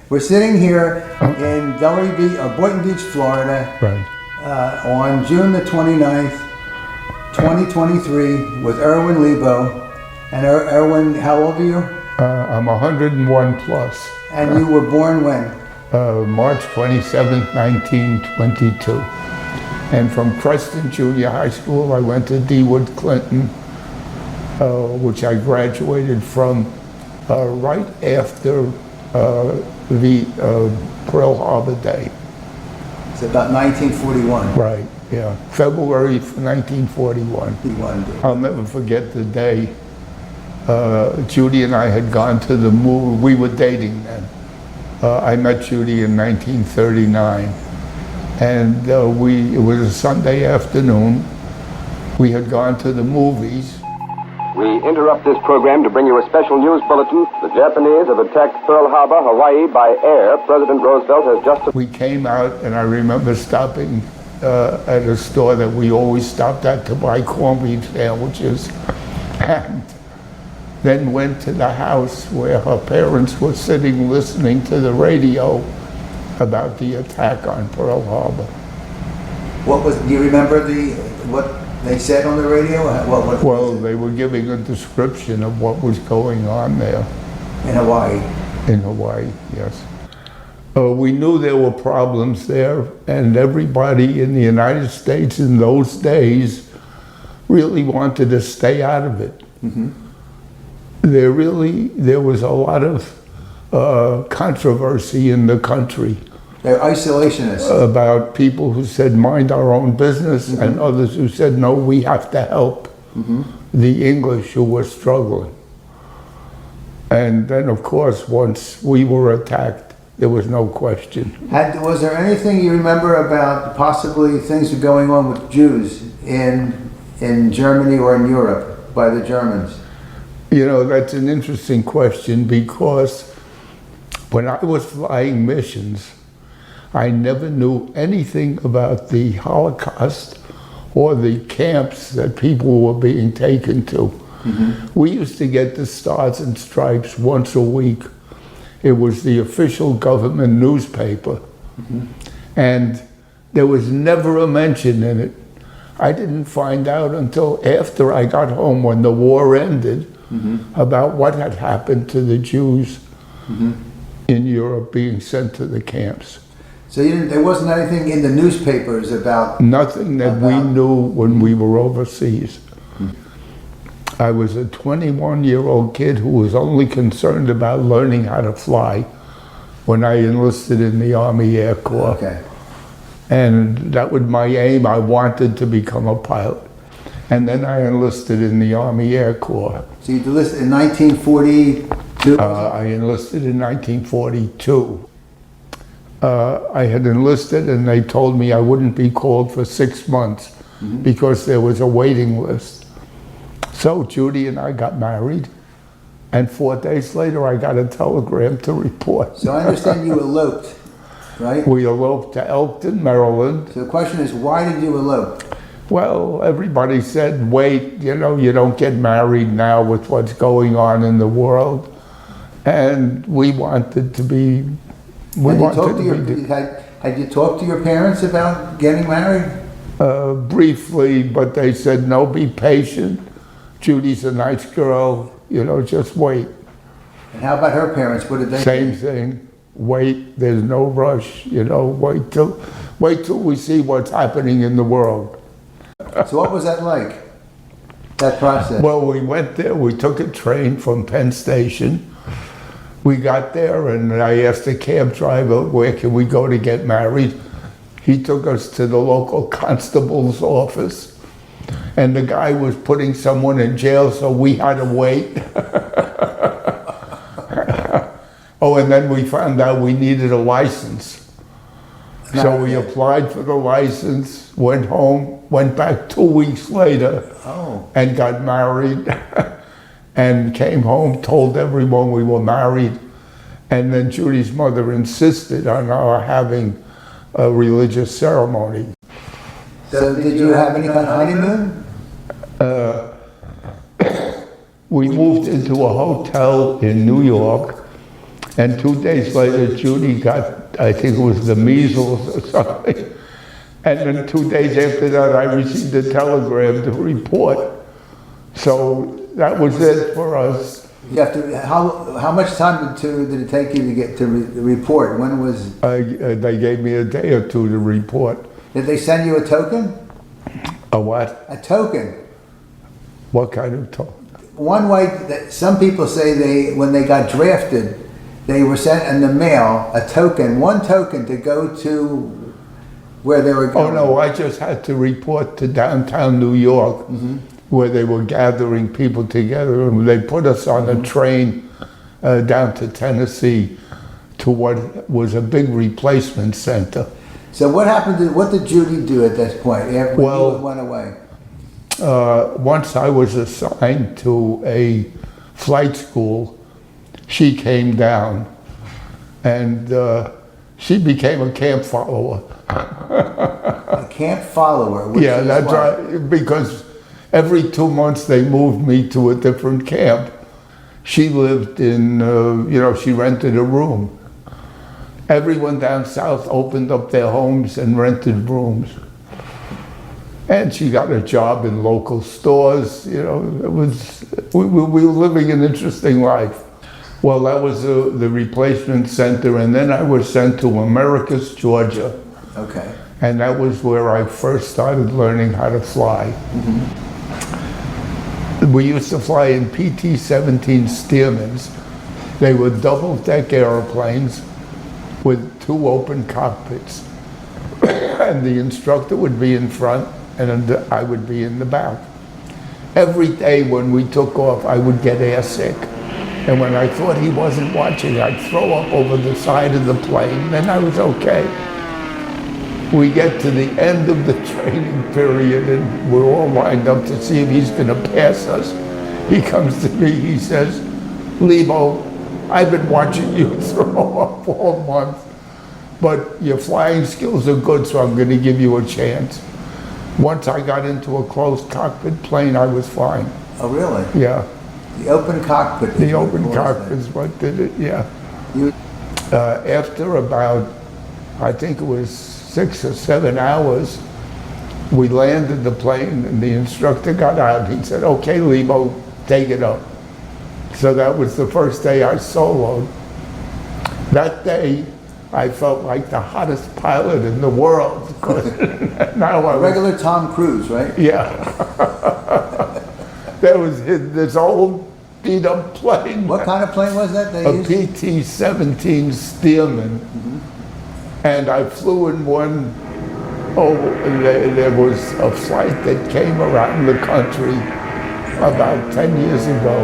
We're sitting here in Delray Beach, or Boynton Beach, Florida, Right. on June the 29th, 2023, with Irwin Lebow. And Irwin, how old are you? I'm 101 plus. And you were born when? March 27th, 1922. And from Preston Junior High School, I went to DeWood Clinton, which I graduated from right after the Pearl Harbor Day. It's about 1941. Right, yeah. February 1941. I'll never forget the day Judy and I had gone to the movie. We were dating then. I met Judy in 1939. And it was a Sunday afternoon. We had gone to the movies. We interrupt this program to bring you a special news bulletin. The Japanese have attacked Pearl Harbor, Hawaii by air. President Roosevelt has just... We came out, and I remember stopping at a store that we always stopped at to buy corned beef sandwiches, and then went to the house where her parents were sitting listening to the radio about the attack on Pearl Harbor. Do you remember what they said on the radio? Well, they were giving a description of what was going on there. In Hawaii? In Hawaii, yes. We knew there were problems there, and everybody in the United States in those days really wanted to stay out of it. Mm-hmm. There was a lot of controversy in the country. They're isolationists. About people who said, mind our own business, mm-hmm. and others who said, no, we have to help mm-hmm. the English who were struggling. And then, of course, once we were attacked, there was no question. Was there anything you remember about possibly things going on with Jews in Germany or in Europe by the Germans? You know, that's an interesting question, because when I was flying missions, I never knew anything about the Holocaust or the camps that people were being taken to. Mm-hmm. We used to get the Stars and Stripes once a week. It was the official government newspaper. Mm-hmm. And there was never a mention in it. I didn't find out until after I got home, when the war ended, mm-hmm. about what had happened to the Jews mm-hmm. in Europe being sent to the camps. So there wasn't anything in the newspapers about... Nothing that we knew when we were overseas. Hmm. I was a 21-year-old kid who was only concerned about learning how to fly when I enlisted in the Army Air Corps. Okay. And that was my aim. I wanted to become a pilot. And then I enlisted in the Army Air Corps. So you enlisted in 1942? I enlisted in 1942. I had enlisted, and they told me I wouldn't be called for 6 months mm-hmm. because there was a waiting list. So Judy and I got married, and 4 days later I got a telegram to report. So I understand you eloped, right? We eloped to Elkton, Maryland. So the question is, why did you elope? Well, everybody said, wait, you know, you don't get married now with what's going on in the world. And we wanted to be... Had you talked to your parents about getting married? Briefly, but they said, no, be patient. Judy's a nice girl, you know, just wait. And how about her parents? What did they Same say? thing. Wait, there's no rush, you know, wait till we see what's happening in the world. So what was that like, that process? Well, we went there, we took a train from Penn Station. We got there, and I asked the cab driver, where can we go to get married? He took us to the local constable's office, and the guy was putting someone in jail, so we had to wait. Oh, and then we found out we needed a license. So we applied for the license, went home, went back 2 weeks later, and got married. And came home, told everyone we were married, and then Judy's mother insisted on our having a religious ceremony. So did you have any kind of honeymoon? We moved into a hotel in New York, And 2 days later, Judy got, I think it was the measles or something. And then 2 days after that, I received a telegram to report. So that was it for us. You have to, how much time did it take you to get to report? When was? They gave me a day or two to report. Did they send you a token? A what? A token. What kind of token? One way that some people say when they got drafted, they were sent in the mail a token, one token to go to where they were going. Oh no, I just had to report to downtown New York, where they were gathering people together, and they put us on a train down to Tennessee to what was a big replacement center. So what happened? What did Judy do at this point? After you went away. Once I was assigned to a flight school, she came down, and she became a camp follower. A camp follower? Which Yeah, that's right, because every 2 months they moved me to a different camp. She lived in, she rented a room. Everyone down south opened up their homes and rented rooms. And she got a job in local stores, we were living an interesting life. Well, that was the replacement center, and then I was sent to Americus, Georgia. Okay. And that was where I first started learning how to fly. We used to fly in PT-17 Stearmans. They were double-deck airplanes with 2 open cockpits. And the instructor would be in front, and I would be in the back. Every day when we took off, I would get airsick. And when I thought he wasn't watching, I'd throw up over the side of the plane, then I was okay. We get to the end of the training period, and we're all lined up to see if he's gonna pass us. He comes to me, he says, "Lebow, I've been watching you throw up all month, but your flying skills are good, so I'm gonna give you a chance." Once I got into a closed cockpit plane, I was fine. Oh, really? Yeah. The open cockpit. The open cockpit is what did it, yeah. After about, I think it was 6 or 7 hours, we landed the plane and the instructor got out. He said, "Okay, Lebow, take it up." So that was the first day I soloed. That day, I felt like the hottest pilot in the world. Now I was, regular Tom Cruise, right? yeah. There was this old beat up plane. What kind of plane was that they A used? PT-17 Stearman. And I flew in one, there was a flight that came around the country about 10 years ago.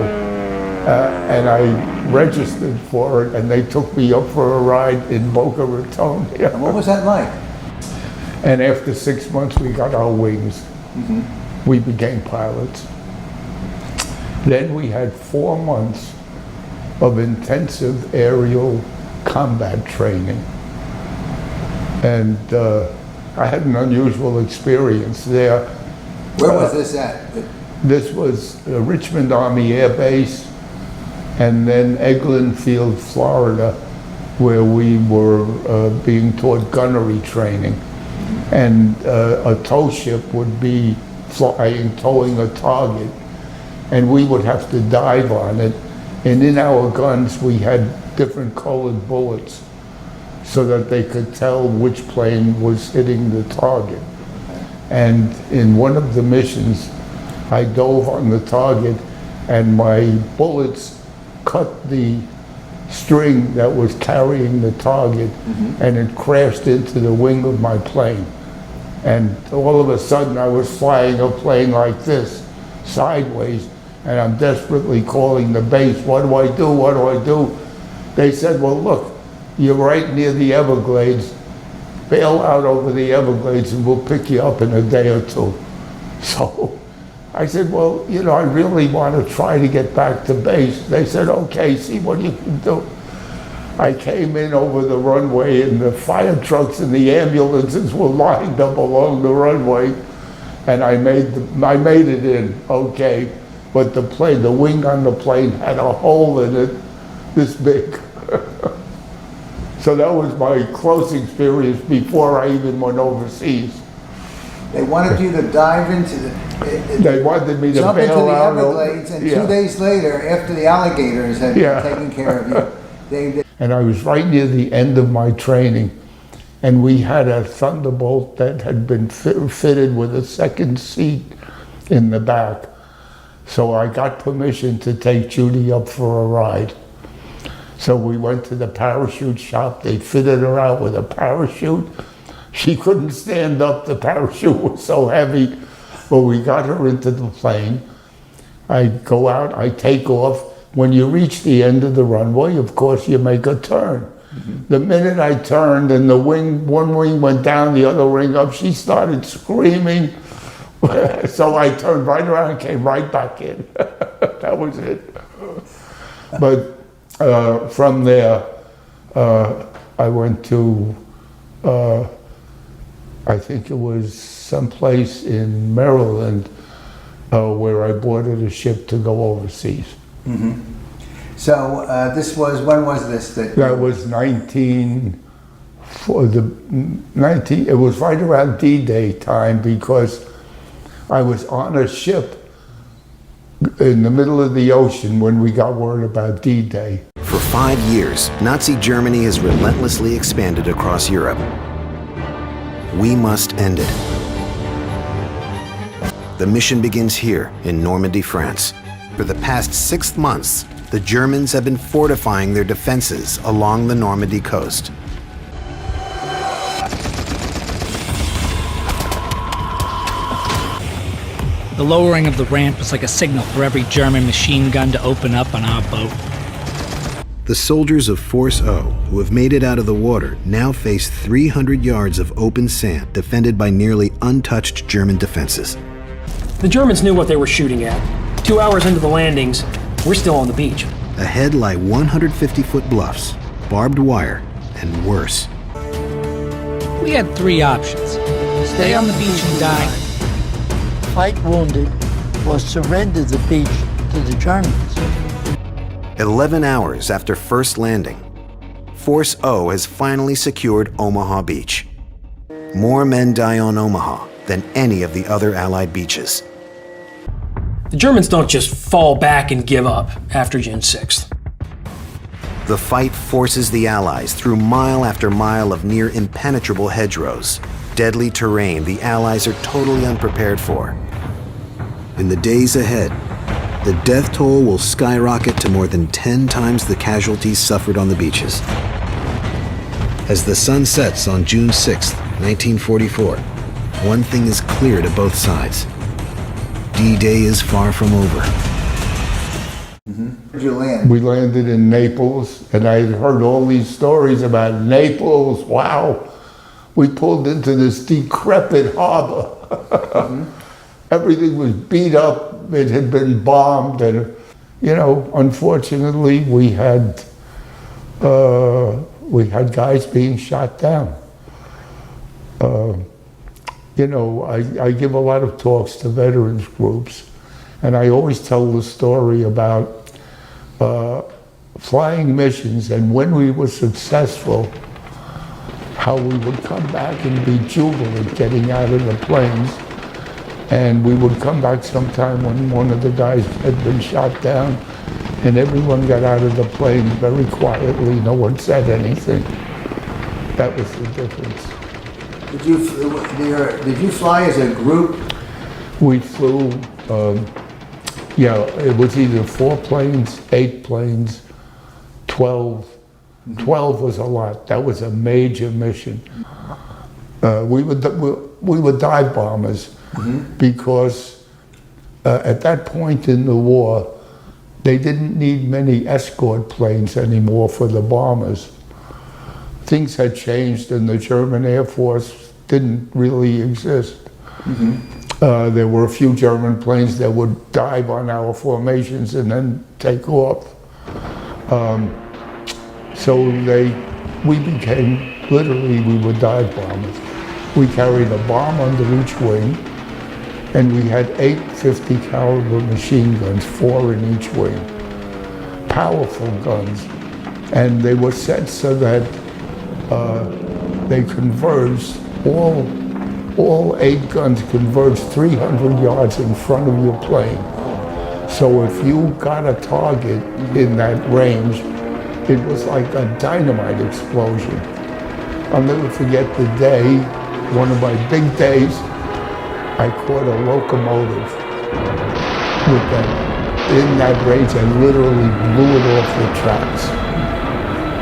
And I registered for it, and they took me up for a ride in Boca Raton. And what was that like? And after 6 months, we got our wings. We became pilots. Then we had 4 months of intensive aerial combat training. And I had an unusual experience there. Where was this at? This was Richmond Army Air Base, and then Eglin Field, Florida, where we were being taught gunnery training. And a tow ship would be towing a target, and we would have to dive on it. And in our guns, we had different colored bullets so that they could tell which plane was hitting the target. And in one of the missions, I dove on the target, and my bullets cut the string that was carrying the target, and it crashed into the wing of my plane. And all of a sudden, I was flying a plane like this, sideways, and I'm desperately calling the base, "What do I do? What do I do?" They said, "Well, look, you're right near the Everglades. Bail out over the Everglades and we'll pick you up in a day or 2. So I said, "Well, I really want to try to get back to base." They said, "Okay, see what you can do." I came in over the runway, and the fire trucks and the ambulances were lined up along the runway, and I made it in, okay. But the wing on the plane had a hole in it this big. So that was my close experience before I even went overseas. They wanted you to dive into They wanted me to jump into bail the out. Everglades, and Yeah. 2 days later, after the alligators had Yeah. taken care of you, they And I was right near the end of my training, and we had a Thunderbolt that had been fitted with a second seat in the back. So I got permission to take Judy up for a ride. So we went to the parachute shop. They fitted her out with a parachute. She couldn't stand up. The parachute was so heavy. But we got her into the plane. I go out, I take off. When you reach the end of the runway, of course, you make a turn. Mm-hmm. The minute I turned and the wing, one wing went down, the other wing up, she started screaming. So I turned right around and came right back in. That was it. But from there, I went to, I think it was someplace in Maryland where I boarded a ship to go overseas. Mm-hmm. So this was, when was this? That was 19, it was right around D-Day time, because I was on a ship in the middle of the ocean when we got word about D-Day. For 5 years, Nazi Germany has relentlessly expanded across Europe. We must end it. The mission begins here in Normandy, France. For the past 6 months, the Germans have been fortifying their defenses along the Normandy coast. The lowering of the ramp was like a signal for every German machine gun to open up on our boat. The soldiers of Force O, who have made it out of the water, now face 300 yards of open sand defended by nearly untouched German defenses. The Germans knew what they were shooting at. 2 hours into the landings, we're still on the beach. Ahead lie 150-foot bluffs, barbed wire, and worse. We had 3 options. Stay on the beach and die. Fight wounded, or surrender the beach to the Germans. 11 hours after first landing, Force O has finally secured Omaha Beach. More men die on Omaha than any of the other Allied beaches. The Germans don't just fall back and give up after June 6th. The fight forces the Allies through mile after mile of near impenetrable hedgerows, deadly terrain the Allies are totally unprepared for. In the days ahead, the death toll will skyrocket to more than 10 times the casualties suffered on the beaches. As the sun sets on June 6, 1944, one thing is clear to both sides. D-Day is far from over. Mm-hmm. Where'd you land? We landed in Naples, and I had heard all these stories about Naples. Wow. We pulled into this decrepit harbor. Mm-hmm. Everything was beat up. It had been bombed, and unfortunately, we had guys being shot down. I give a lot of talks to veterans groups, and I always tell the story about flying missions, and when we were successful, how we would come back and be jubilant getting out of the planes. And we would come back sometime when one of the guys had been shot down, and everyone got out of the plane very quietly. No one said anything. That was the difference. Did you fly as a group? We flew, it was either 4 planes, 8 planes, 12. 12 was a lot. That was a major mission. We were dive bombers. Mm-hmm. Because at that point in the war, they didn't need many escort planes anymore for the bombers. Things had changed, and the German Air Force didn't really exist. Mm-hmm. There were a few German planes that would dive on our formations and then take off. So we became, literally, we were dive bombers. We carried a bomb under each wing, and we had 8 50 caliber machine guns, 4 in each wing. Powerful guns. And they were set so that they converged, all 8 guns converged 300 yards in front of your plane. So if you got a target in that range, it was like a dynamite explosion. I'll never forget the day, one of my big days, I caught a locomotive with them in that range and literally blew it off the tracks.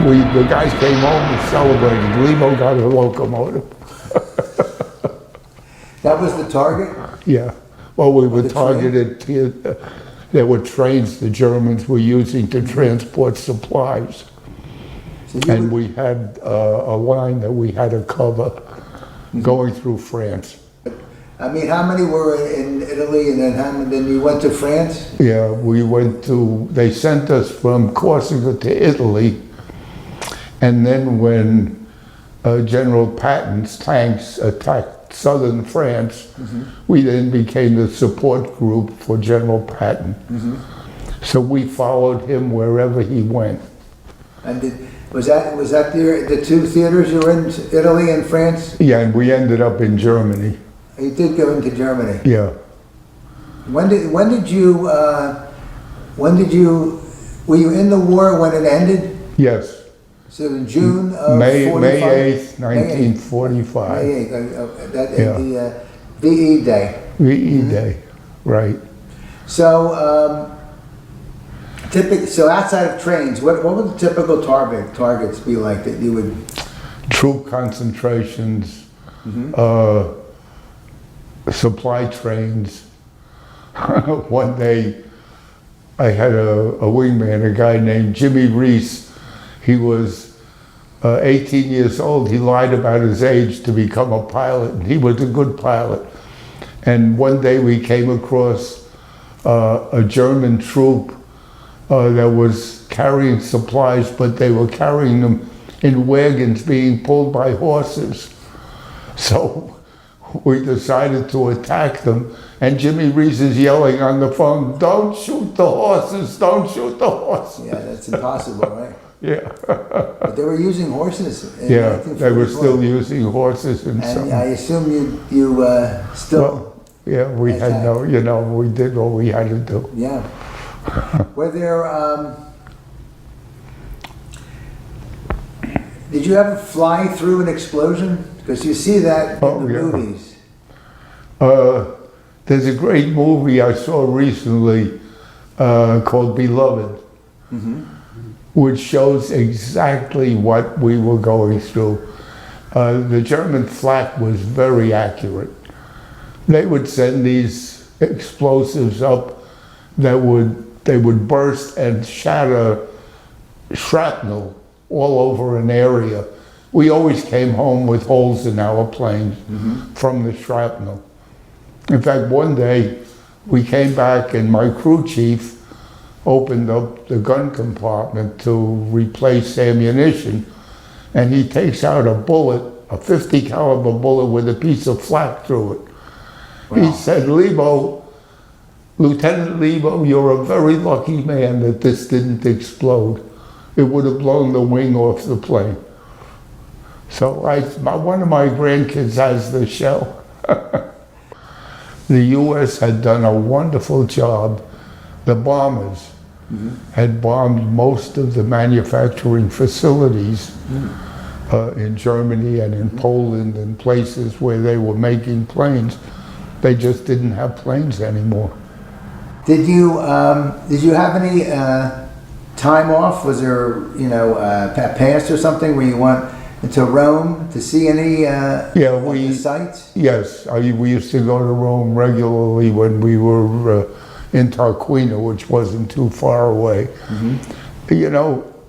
The guys came home and celebrated. Lebow got a locomotive. That was the target? Yeah. Well, we were the targeted. There were trains the Germans were using to transport supplies. So you And were- we had a line that we had to cover going through France. I mean, how many were in Italy, and then how many, then you went to France? Yeah, they sent us from Corsica to Italy. And then when General Patton's tanks attacked southern France, we then became the support group for General Patton. So we followed him wherever he went. And was that the 2 theaters you were in, Italy and France? Yeah, and we ended up in Germany. You did go into Germany. Yeah. When did you were you in the war when it ended? Yes. So in June of May 45? 8th, 1945. May 8th, that Yeah. the VE Day. VE Day, right. So, so outside of trains, what would the typical targets be like that you would? Troop concentrations, supply trains. One day, I had a wingman, a guy named Jimmy Reese. He was 18 years old. He lied about his age to become a pilot, and he was a good pilot. And one day we came across a German troop that was carrying supplies, but they were carrying them in wagons being pulled by horses. So we decided to attack them, and Jimmy Reese is yelling on the phone, "Don't shoot the horses, don't shoot the horses." Yeah, that's impossible, right? Yeah. But they were using horses in Yeah, they were 1944. still using horses and And some. I assume you still, Well, yeah, we had we did what we had to do. yeah. Were there, did you ever fly through an explosion? Because you see that in Oh, the yeah. movies. There's a great movie I saw recently called Beloved, which shows exactly what we were going through. The German flak was very accurate. They would send these explosives up that they would burst and shatter shrapnel all over an area. We always came home with holes in our planes from the shrapnel. In fact, one day we came back and my crew chief opened up the gun compartment to replace ammunition, and he takes out a bullet, a 50 caliber bullet with a piece of flak through it. He said, "Lebow, Lieutenant Lebow, you're a very lucky man that this didn't explode. It would have blown the wing off the plane." So one of my grandkids has the shell. The U.S. had done a wonderful job. The bombers had bombed most of the manufacturing facilities in Germany and in Poland and places where they were making planes. They just didn't have planes anymore. Did you have any time off? Was there, a pass or something where you went to Rome to see any of the sites? Yes, we used to go to Rome regularly when we were in Tarquina, which wasn't too far away.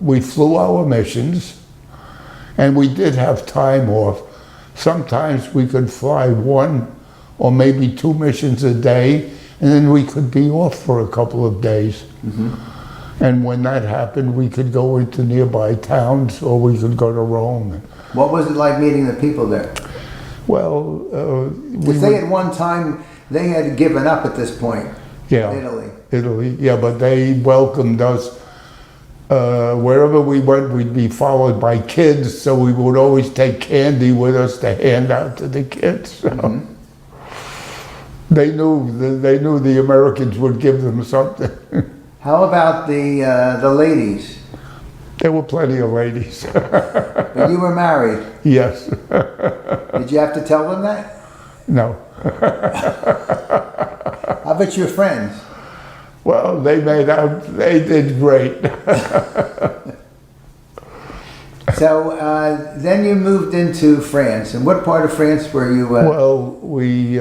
We flew our missions, and we did have time off. Sometimes we could fly 1 or maybe 2 missions a day, and then we could be off for a couple of days. And when that happened, we could go into nearby towns, or we could go to Rome. What was it like meeting the people there? Well, Because they at one time, they had given up at this point. Yeah, Italy. Italy, yeah, but they welcomed us Wherever we went, we'd be followed by kids, so we would always take candy with us to hand out to the kids. So they knew the Americans would give them something. How about the ladies? There were plenty of ladies. When you were married? Yes. Did you have to tell them that? No. How about your friends? Well, they did great. So then you moved into France. And what part of France were you? Well, we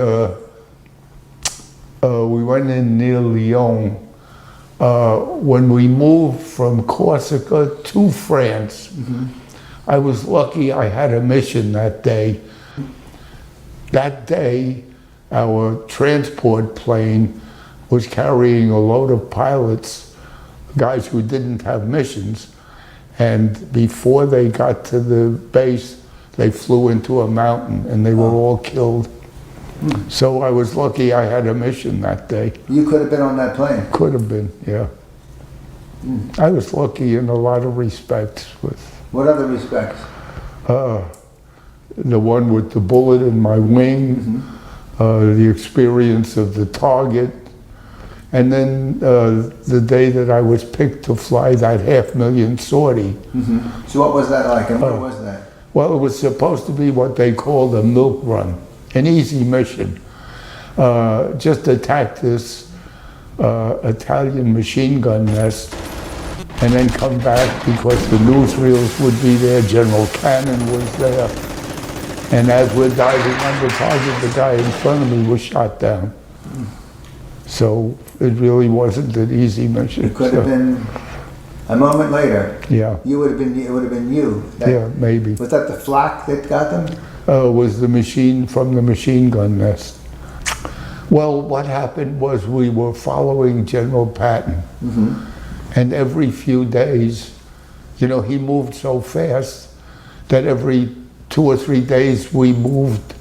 went in near Lyon. When we moved from Corsica to France, I was lucky I had a mission that day. That day, our transport plane was carrying a load of pilots, guys who didn't have missions, and before they got to the base, they flew into a mountain and they were all killed. So I was lucky I had a mission that day. You could have been on that plane. Could have been, yeah. I was lucky in a lot of respects. What other respects? The one with the bullet in my wing, the experience of the target, and then the day that I was picked to fly that 500,000 sortie. So what was that like, and what was that? Well, it was supposed to be what they called a milk run, an easy mission. Just attack this Italian machine gun nest and then come back because the newsreels would be there, General Cannon was there. And as we're diving on the target, the guy in front of me was shot down. So it really wasn't an easy mission. It could have been a moment later. Yeah. It would have been you. Yeah, maybe. Was that the flak that got them? Was the machine from the machine gun nest. Well, what happened was we were following General Patton. And every few days, you know, he moved so fast that every 2 or 3 days we moved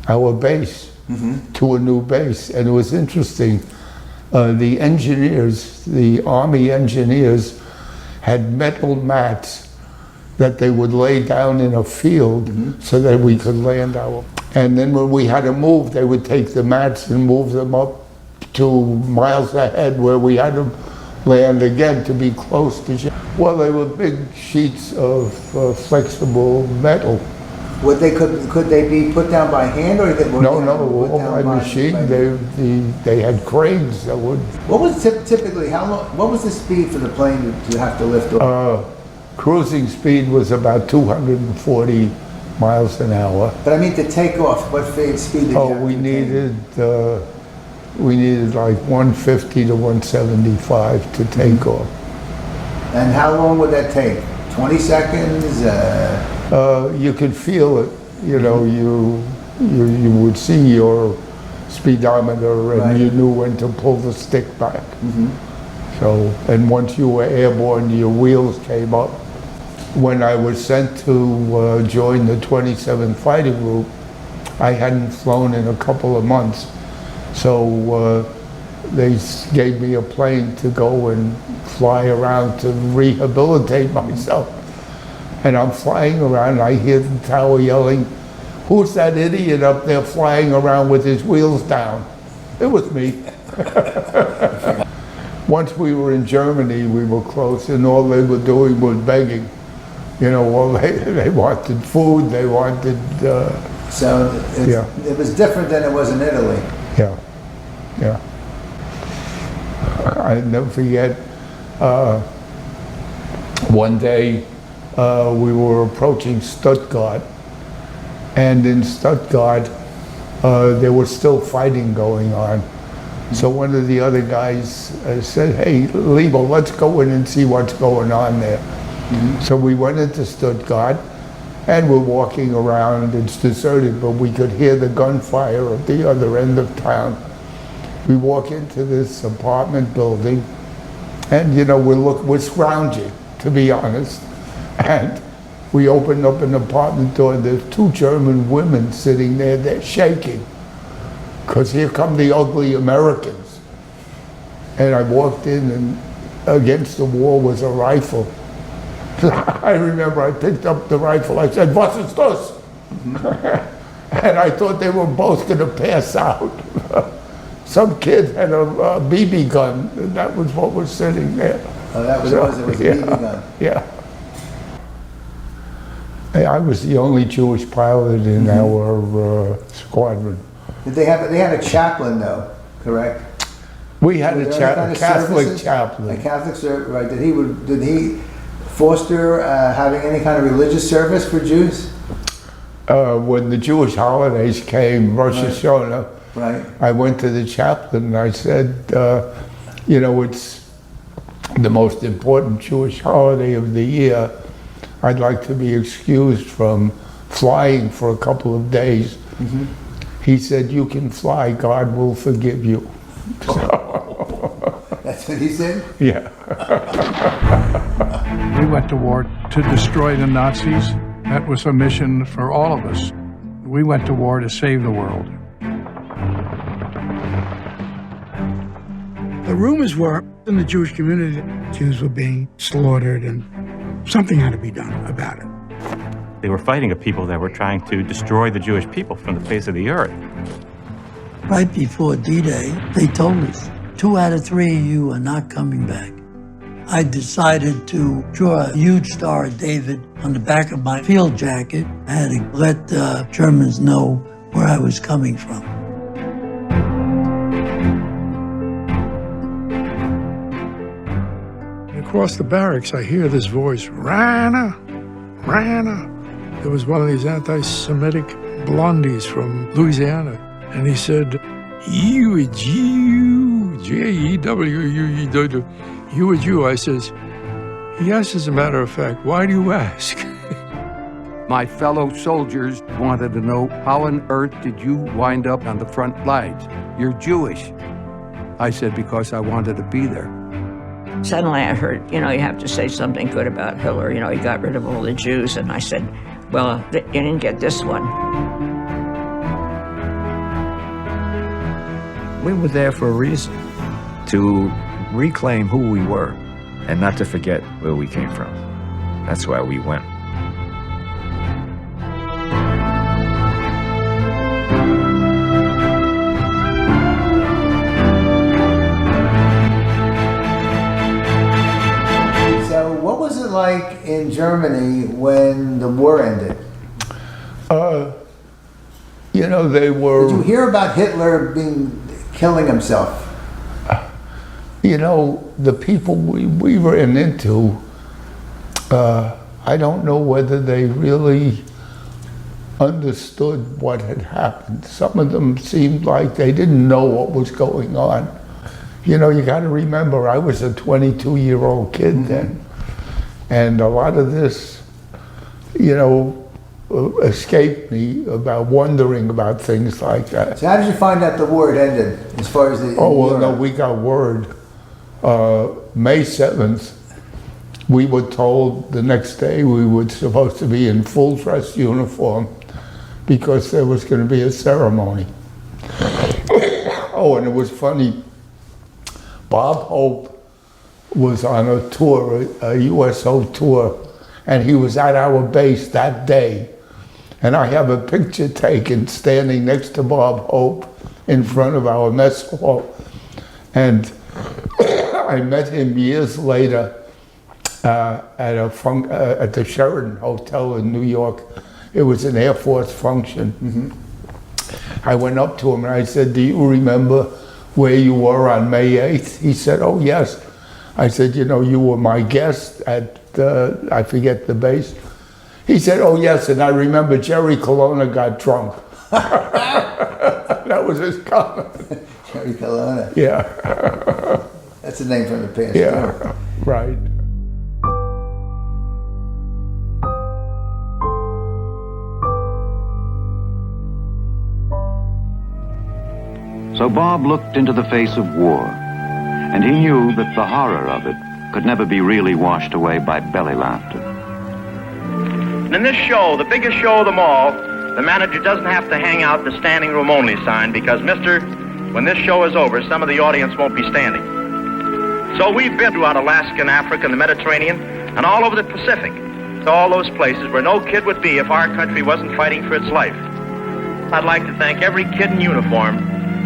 our base to a new base. And it was interesting. The engineers, the Army engineers, had metal mats that they would lay down in a field so that we could land our. And then when we had to move, they would take the mats and move them up to miles ahead where we had to land again to be close to. Well, they were big sheets of flexible metal. Could they be put down by hand, or they were No, all by machine. They had cranes that would. What was typically how long? What was the speed for the plane to have to lift off? Cruising speed was about 240 miles an hour. But I mean to take off. What speed did you have? We needed like 150 to 175 to take off. And how long would that take? 20 seconds? You could feel it. You know, you would see your speedometer and you knew when to pull the stick back. So, and once you were airborne, your wheels came up. When I was sent to join the 27th Fighting Group, I hadn't flown in a couple of months. So they gave me a plane to go and fly around to rehabilitate myself. And I'm flying around and I hear the tower yelling, "Who's that idiot up there flying around with his wheels down?" It was me. Once we were in Germany, we were close, and all they were doing was begging. You know, well, they wanted food, they wanted... So it was different than it was in Italy. Yeah. I never forget, one day we were approaching Stuttgart, and in Stuttgart there was still fighting going on. So one of the other guys said, "Hey, Lebow, let's go in and see what's going on there." So we went into Stuttgart, and we're walking around. It's deserted, but we could hear the gunfire at the other end of town. We walk into this apartment building, and you know, we're scrounging, to be honest. And we opened up an apartment door. There's 2 German women sitting there. They're shaking, because here come the ugly Americans. And I walked in, and against the wall was a rifle. I remember I picked up the rifle. I said, "Was ist das?" And I thought they were both going to pass out. Some kid had a BB gun, and that was what was sitting there. Oh, that was, it was a BB gun. Yeah. I was the only Jewish pilot in our squadron. Did they had a chaplain though, correct? We had a Catholic services? chaplain. A Catholic right? Did he foster having any kind of religious service for Jews? When the Jewish holidays came, Rosh Hashanah, right. I went to the chaplain and I said, you know, it's the most important Jewish holiday of the year. I'd like to be excused from flying for a couple of days. Mm-hmm. He said, "You can fly, God will forgive you." That's what he said? Yeah. We went to war to destroy the Nazis. That was a mission for all of us. We went to war to save the world. The rumors were in the Jewish community, Jews were being slaughtered and something had to be done about it. They were fighting a people that were trying to destroy the Jewish people from the face of the earth. Right before D-Day, they told us, 2 out of 3 of you are not coming back. I decided to draw a huge Star of David on the back of my field jacket. I had to let the Germans know where I was coming from. Across the barracks, I hear this voice, "Rana, Rana." There was one of these anti-Semitic blondies from Louisiana, and he said, "You a Jew, J-E-W, you a Jew?" I says, "Yes, as a matter of fact. Why do you ask?" My fellow soldiers wanted to know, how on earth did you wind up on the front lines? You're Jewish. I said, because I wanted to be there. Suddenly I heard, you have to say something good about Hitler. He got rid of all the Jews. And I said, well, you didn't get this one. We were there for a reason, to reclaim who we were and not to forget where we came from. That's why we went. So what was it like in Germany when the war ended? They were... Did you hear about Hitler killing himself? The people we were into, I don't know whether they really understood what had happened. Some of them seemed like they didn't know what was going on. You got to remember, I was a 22-year-old kid then, and a lot of this, escaped me about wondering about things like that. So how did you find out the war had ended, as far as the... we got word. May 7th, we were told the next day we were supposed to be in full dress uniform because there was going to be a ceremony. And it was funny. Bob Hope was on a tour, a USO tour, and he was at our base that day. And I have a picture taken standing next to Bob Hope in front of our mess hall. And I met him years later at the Sheraton Hotel in New York. It was an Air Force function. Mm-hmm. I went up to him and I said, "Do you remember where you were on May 8th? He said, "Oh, yes." I said, "You were my guest at, I forget the base." He said, "Oh, yes, and I remember Jerry Colonna got drunk." That was his comment. Jerry Colonna. Yeah. That's a name from the past. Yeah, right. So Bob looked into the face of war, and he knew that the horror of it could never be really washed away by belly laughter. In this show, the biggest show of them all, the manager doesn't have to hang out the standing room only sign because, mister, when this show is over, some of the audience won't be standing. So we've been throughout Alaska and Africa and the Mediterranean and all over the Pacific, to all those places where no kid would be if our country wasn't fighting for its life. I'd like to thank every kid in uniform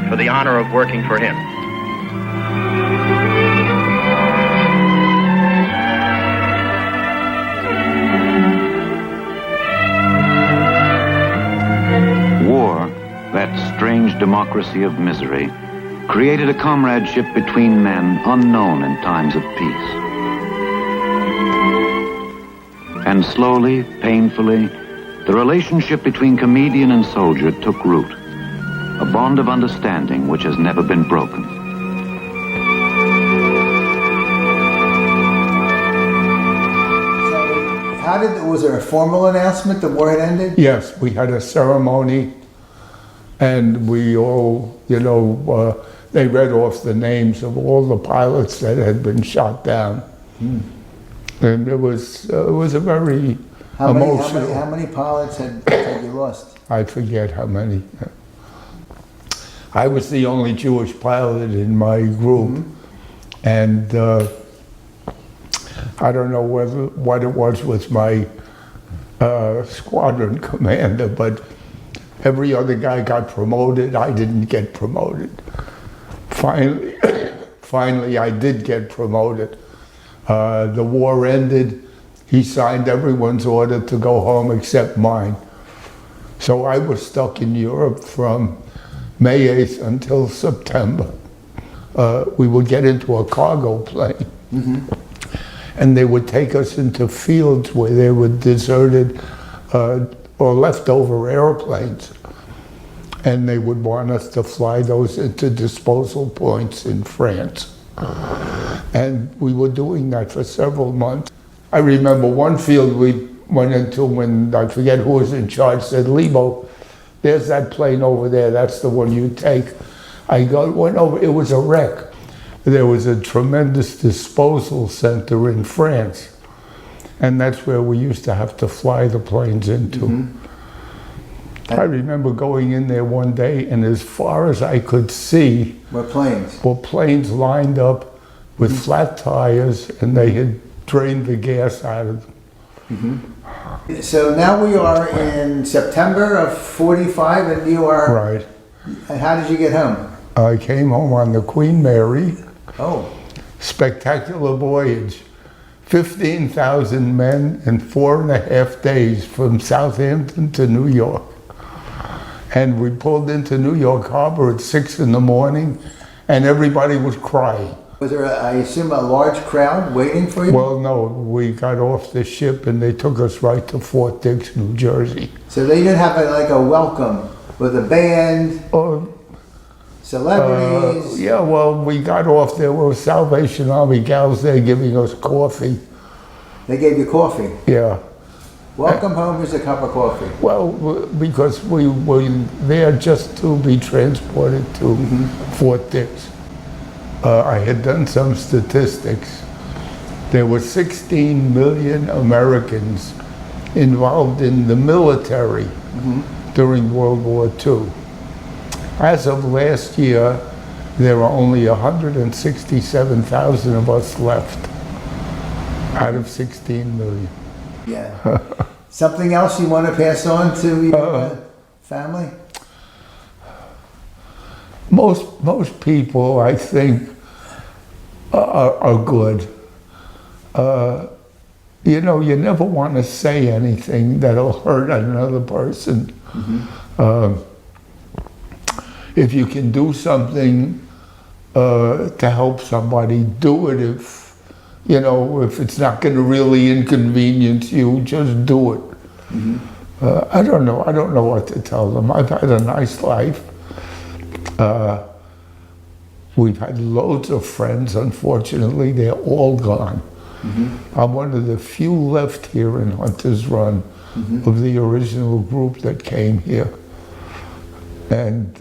for the honor of working for him. War, that strange democracy of misery, created a comradeship between men unknown in times of peace. And slowly, painfully, the relationship between comedian and soldier took root, a bond of understanding which has never been broken. Was there a formal announcement the war had ended? Yes, we had a ceremony, and we all, they read off the names of all the pilots that had been shot down. And it was a very emotional. How many pilots had you lost? I forget how many. I was the only Jewish pilot in my group, and I don't know what it was with my squadron commander, but every other guy got promoted. I didn't get promoted. Finally, I did get promoted. The war ended. He signed everyone's order to go home except mine. So I was stuck in Europe from May 8th until September. We would get into a cargo plane, and they would take us into fields where there were deserted or leftover airplanes. And they would want us to fly those into disposal points in France. And we were doing that for several months. I remember one field we went into when, I forget who was in charge, said, Lebow, there's that plane over there, that's the one you take. Went over, it was a wreck. There was a tremendous disposal center in France. And that's where we used to have to fly the planes into. I remember going in there one day, and as far as I could see were planes lined up with flat tires, and they had drained the gas out of them. So now we are in September of 45, and you are... Right. And how did you get home? I came home on the Queen Mary. Oh. Spectacular voyage. 15,000 men in 4.5 days from Southampton to New York. And we pulled into New York Harbor at 6 in the morning, and everybody was crying. Was there, I assume, a large crowd waiting for you? Well, no. We got off the ship, and they took us right to Fort Dix, New Jersey. So they didn't have a welcome with a band, celebrities? Yeah, well, we got off. There were Salvation Army gals there giving us coffee. They gave you coffee? Yeah. Welcome home, here's a cup of coffee. Well, because we were there just to be transported to Fort Dix. I had done some statistics. There were 16 million Americans involved in the military during World War II. As of last year, there were only 167,000 of us left out of 16 million. Yeah. Something else you want to pass on to your family? Most people, I think, are good. You never want to say anything that'll hurt another person. If you can do something to help somebody, do it. If it's not going to really inconvenience you, just do it. I don't know what to tell them. I've had a nice life. We've had loads of friends. Unfortunately, they're all gone. I'm one of the few left here in Hunter's Run of the original group that came here. And,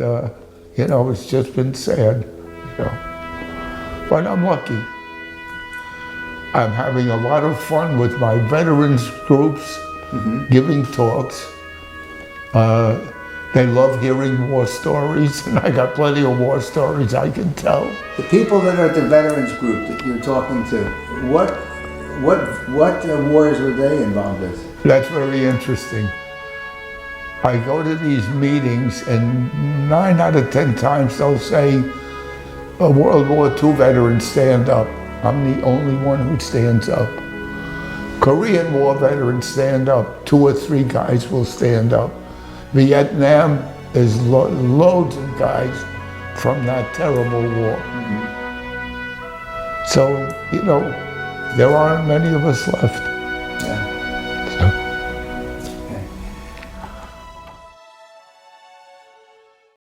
it's just been sad. But I'm lucky. I'm having a lot of fun with my veterans groups, giving talks. They love hearing war stories, and I got plenty of war stories I can tell. The people that are at the veterans group that you're talking to, what wars were they involved with? That's very interesting. I go to these meetings, and 9 out of 10 times they'll say, a World War II veteran, stand up. I'm the only one who stands up. Korean War veterans stand up. 2 or 3 guys will stand up. Vietnam, there's loads of guys from that terrible war. So, you know, there aren't many of us left.